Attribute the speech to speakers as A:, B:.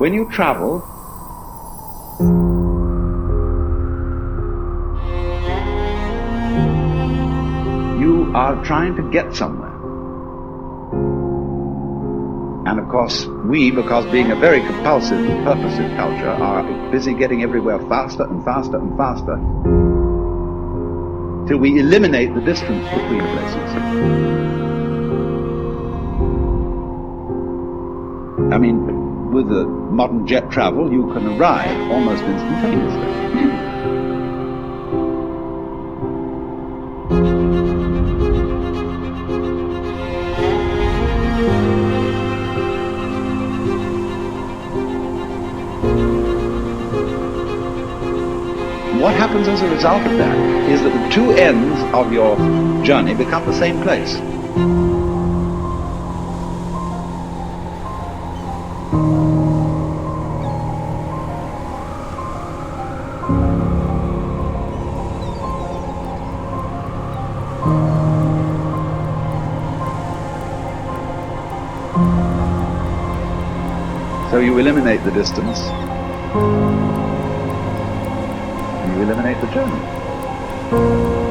A: When you travel, you are trying to get somewhere. And of course, we, because being a very compulsive, purposive culture, are busy getting everywhere faster and faster and faster, till we eliminate the distance between places. I mean, with the modern jet travel, you can arrive almost instantaneously. What happens as a result of that is that the two ends of your journey become the same place. So you eliminate the distance, and you eliminate the journey.